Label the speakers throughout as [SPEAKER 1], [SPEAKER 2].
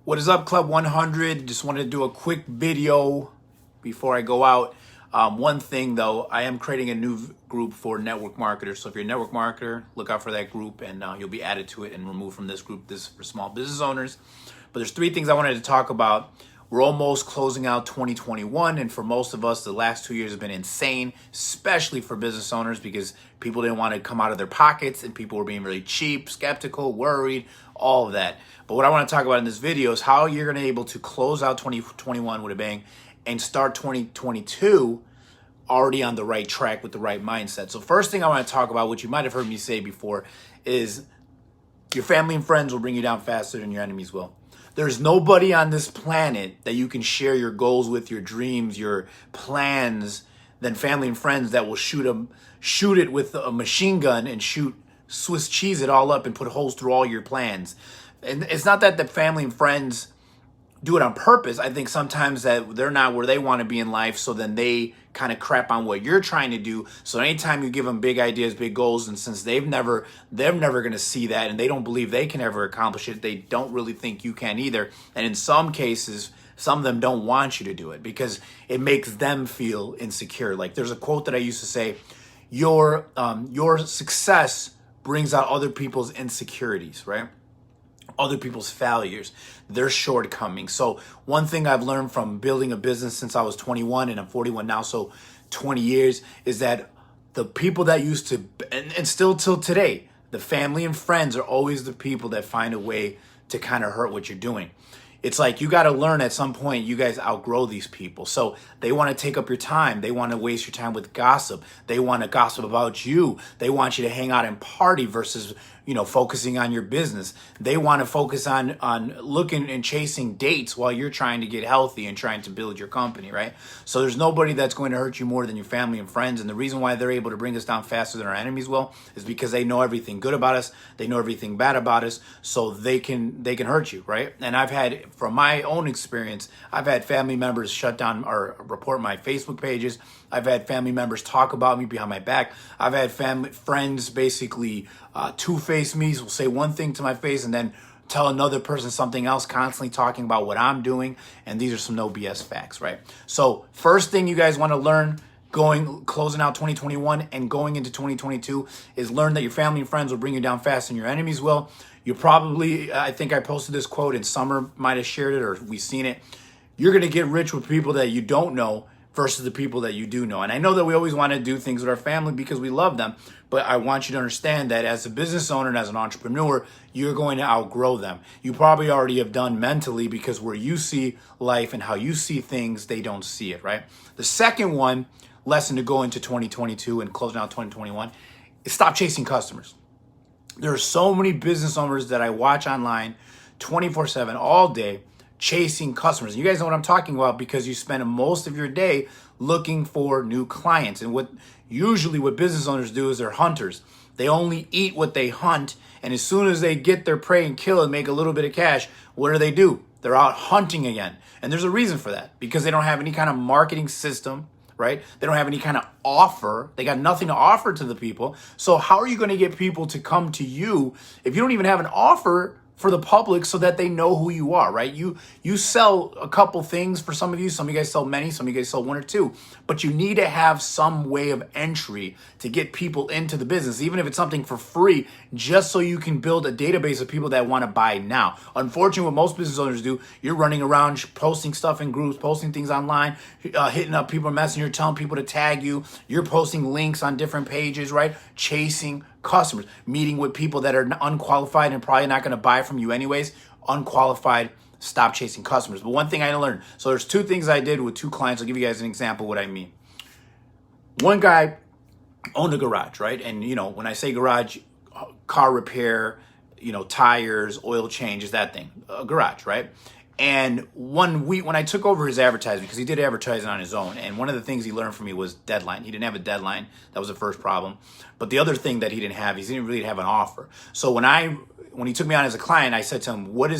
[SPEAKER 1] What is up, Club 100? Just wanted to do a quick video before I go out. One thing though, I am creating a new group for network marketers. So if you're a network marketer, look out for that group and you'll be added to it and removed from this group. This is for small business owners. But there's three things I wanted to talk about. We're almost closing out 2021, and for most of us, the last 2 years have been insane, especially for business owners because people didn't want to come out of their pockets and people were being really cheap, skeptical, worried, all of that. But what I want to talk about in this video is how you're going to be able to close out 2021 with a bang and start 2022 already on the right track with the right mindset. So first thing I want to talk about, which you might have heard me say before, is your family and friends will bring you down faster than your enemies will. There's nobody on this planet that you can share your goals with, your dreams, your plans, than family and friends that will shoot it with a machine gun and shoot Swiss cheese it all up and put holes through all your plans. And it's not that the family and friends do it on purpose. I think sometimes that they're not where they want to be in life, so then they kind of crap on what you're trying to do. So anytime you give them big ideas, big goals, and since they're never going to see that and they don't believe they can ever accomplish it, they don't really think you can either. And in some cases, some of them don't want you to do it because it makes them feel insecure. Like there's a quote that I used to say, your success brings out other people's insecurities, right? Other people's failures, their shortcomings. So one thing I've learned from building a business since I was 21 and I'm 41 now, so 20 years, is that the people that used to, and still till today, the family and friends are always the people that find a way to kind of hurt what you're doing. It's like you got to learn at some point you guys outgrow these people. So they want to take up your time. They want to waste your time with gossip. They want to gossip about you. They want you to hang out and party versus, focusing on your business. They want to focus on looking and chasing dates while you're trying to get healthy and trying to build your company, right? So there's nobody that's going to hurt you more than your family and friends. And the reason why they're able to bring us down faster than our enemies will is because they know everything good about us. They know everything bad about us. So they can hurt you, right? And I've had, from my own experience, I've had family members shut down or report my Facebook pages. I've had family members talk about me behind my back. I've had friends basically two-face me, will say one thing to my face and then tell another person something else, constantly talking about what I'm doing. And these are some no BS facts, right? So first thing you guys want to learn closing out 2021 and going into 2022 is learn that your family and friends will bring you down faster than your enemies will. You probably, I think I posted this quote and Summer might have shared it or we've seen it. You're going to get rich with people that you don't know versus the people that you do know. And I know that we always want to do things with our family because we love them, but I want you to understand that as a business owner and as an entrepreneur, you're going to outgrow them. You probably already have done mentally because where you see life and how you see things, they don't see it, right? The second lesson to go into 2022 and closing out 2021 is stop chasing customers. There are so many business owners that I watch online 24/7 all day chasing customers. You guys know what I'm talking about because you spend most of your day looking for new clients. And what business owners do is they're hunters. They only eat what they hunt. And as soon as they get their prey and kill and make a little bit of cash, what do? They're out hunting again. And there's a reason for that because they don't have any kind of marketing system, right? They don't have any kind of offer. They got nothing to offer to the people. So how are you going to get people to come to you if you don't even have an offer for the public so that they know who you are, right? You sell a couple things for some of you. Some of you guys sell many, some of you guys sell one or two, but you need to have some way of entry to get people into the business, even if it's something for free, just so you can build a database of people that want to buy now. Unfortunately, what most business owners do, you're running around posting stuff in groups, posting things online, hitting up people on Messenger, telling people to tag you. You're posting links on different pages, right? Chasing customers, meeting with people that are unqualified and probably not going to buy from you anyways. Unqualified, stop chasing customers. But one thing I learned, so there's two things I did with two clients. I'll give you guys an example of what I mean. One guy owned a garage, right? And when I say garage, car repair, tires, oil changes, that thing, a garage, right? And 1 week when I took over his advertising, because he did advertising on his own, and one of the things he learned from me was deadline. He didn't have a deadline. That was the first problem. But the other thing that he didn't have, he didn't really have an offer. So when he took me on as a client, I said to him, what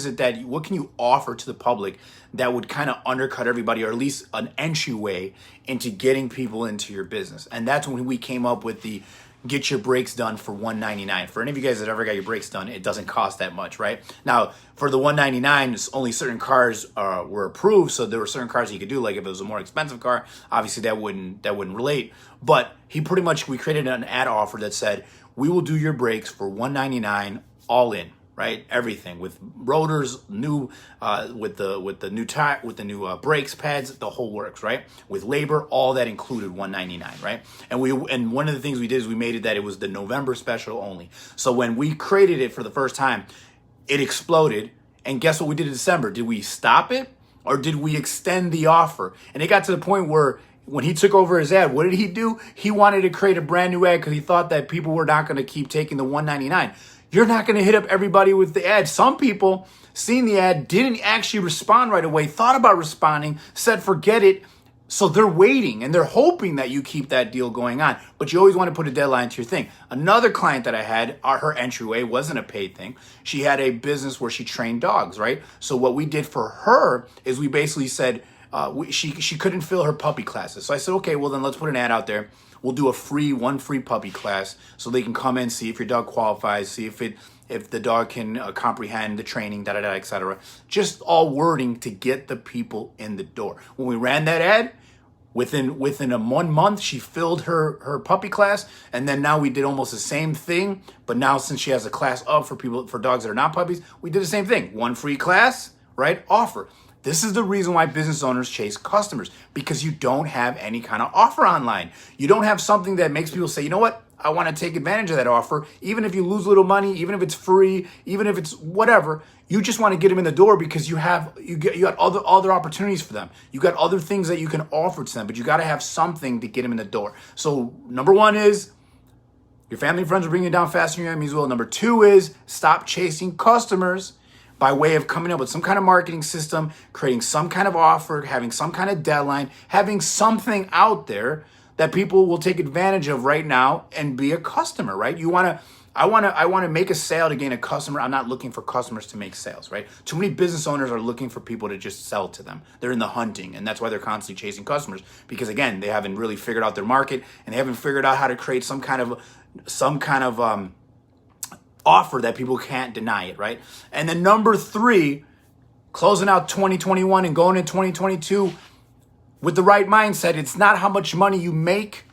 [SPEAKER 1] can you offer to the public that would kind of undercut everybody, or at least an entryway into getting people into your business? And that's when we came up with the get your brakes done for $199. For any of you guys that ever got your brakes done, it doesn't cost that much, right? Now, for the $199, only certain cars were approved, so there were certain cars you could do. Like if it was a more expensive car, obviously that wouldn't relate. But we created an ad offer that said, we will do your brakes for $199 all in. Right, everything with rotors, new, with the new tire, with the new brakes pads, the whole works. Right, with labor, all that included $199. Right, and one of the things we did is we made it that it was the November special only. So when we created it for the first time, it exploded. And guess what we did in December? Did we stop it or did we extend the offer? And it got to the point where when he took over his ad, what did he do? He wanted to create a brand new ad because he thought that people were not going to keep taking the $199. You're not going to hit up everybody with the ad. Some people, seeing the ad, didn't actually respond right away, thought about responding, said forget it. So they're waiting and they're hoping that you keep that deal going on. But you always want to put a deadline to your thing. Another client that I had, her entryway wasn't a paid thing. She had a business where she trained dogs, right? So what we did for her is we basically said she couldn't fill her puppy classes. So I said, okay, well then let's put an ad out there. We'll do one free puppy class so they can come in, see if your dog qualifies, see if the dog can comprehend the training, etc. Just all wording to get the people in the door. When we ran that ad, within a 1 month, she filled her puppy class, and then now we did almost the same thing. But now since she has a class up for dogs that are not puppies, we did the same thing. One free class, right? Offer. This is the reason why business owners chase customers, because you don't have any kind of offer online. You don't have something that makes people say, you know what? I want to take advantage of that offer. Even if you lose a little money, even if it's free, even if it's whatever, you just want to get them in the door because you got other opportunities for them. You got other things that you can offer to them, but you got to have something to get them in the door. So number one is your family and friends are bringing you down faster than your enemies will. Number two is stop chasing customers by way of coming up with some kind of marketing system, creating some kind of offer, having some kind of deadline, having something out there that people will take advantage of right now and be a customer, right? I want to make a sale to gain a customer. I'm not looking for customers to make sales, right? Too many business owners are looking for people to just sell to them. They're in the hunting, and that's why they're constantly chasing customers, because again, they haven't really figured out their market and they haven't figured out how to create some kind of offer that people can't deny it, right? And then number three, closing out 2021 and going into 2022 with the right mindset, it's not how much money you make,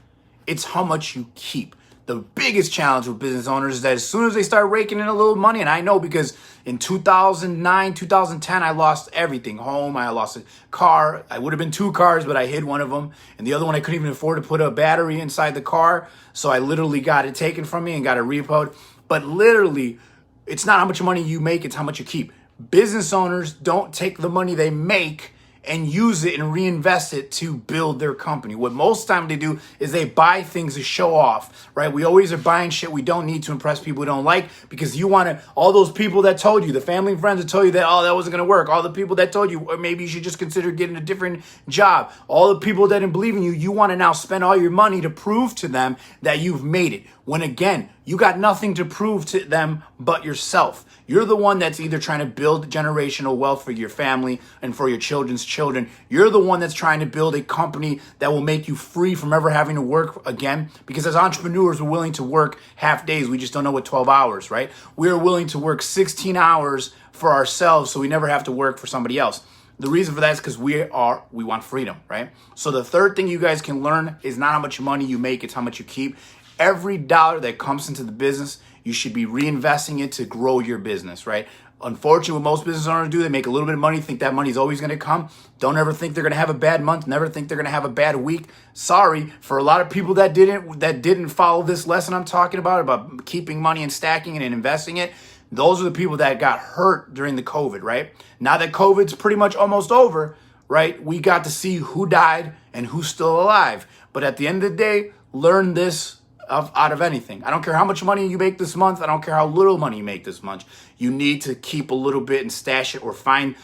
[SPEAKER 1] it's how much you keep. The biggest challenge with business owners is that as soon as they start raking in a little money, and I know because in 2009, 2010, I lost everything. Home, I lost a car. I would have been 2 cars, but I hid one of them. And the other one, I couldn't even afford to put a battery inside the car. So I literally got it taken from me and got it repoed. But literally, it's not how much money you make, it's how much you keep. Business owners don't take the money they make and use it and reinvest it to build their company. What most time they do is they buy things to show off, right? We always are buying shit we don't need to impress people we don't like, because you want to, all those people that told you, the family and friends that told you that, oh, that wasn't going to work. All the people that told you, or maybe you should just consider getting a different job. All the people that didn't believe in you, you want to now spend all your money to prove to them that you've made it. When again, you got nothing to prove to them but yourself. You're the one that's either trying to build generational wealth for your family and for your children's children. You're the one that's trying to build a company that will make you free from ever having to work again. Because as entrepreneurs, we're willing to work half days. We just don't know what 12 hours, right? We're willing to work 16 hours for ourselves so we never have to work for somebody else. The reason for that is because we want freedom, right? So the third thing you guys can learn is not how much money you make, it's how much you keep. Every dollar that comes into the business, you should be reinvesting it to grow your business, right? Unfortunately, what most business owners do, they make a little bit of money, think that money's always going to come. Don't ever think they're going to have a bad month. Never think they're going to have a bad week. Sorry, for a lot of people that didn't follow this lesson I'm talking about keeping money and stacking it and investing it. Those are the people that got hurt during the COVID, right? Now that COVID's pretty much almost over, right? We got to see who died and who's still alive. But at the end of the day, learn this out of anything. I don't care how much money you make this month. I don't care how little money you make this month. You need to keep a little bit and stash it, or find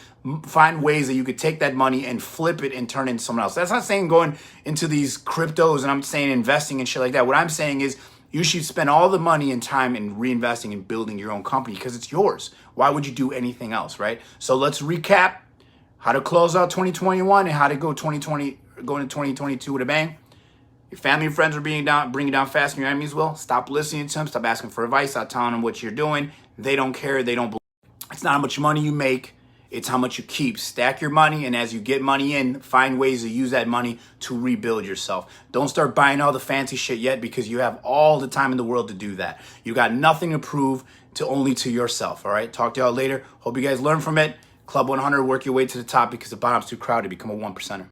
[SPEAKER 1] ways that you could take that money and flip it and turn it into someone else. That's not saying going into these cryptos, and I'm saying investing and shit like that. What I'm saying is you should spend all the money and time in reinvesting and building your own company, because it's yours. Why would you do anything else, right? So let's recap how to close out 2021 and how to go into 2022 with a bang. Your family and friends are bringing down faster than your enemies will. Stop listening to them. Stop asking for advice. Stop telling them what you're doing. They don't care. They don't believe. It's not how much money you make. It's how much you keep. Stack your money, and as you get money in, find ways to use that money to rebuild yourself. Don't start buying all the fancy shit yet, because you have all the time in the world to do that. You got nothing to prove only to yourself, all right? Talk to y'all later. Hope you guys learn from it. Club 100, work your way to the top, because the bottom's too crowded. Become a 1%er.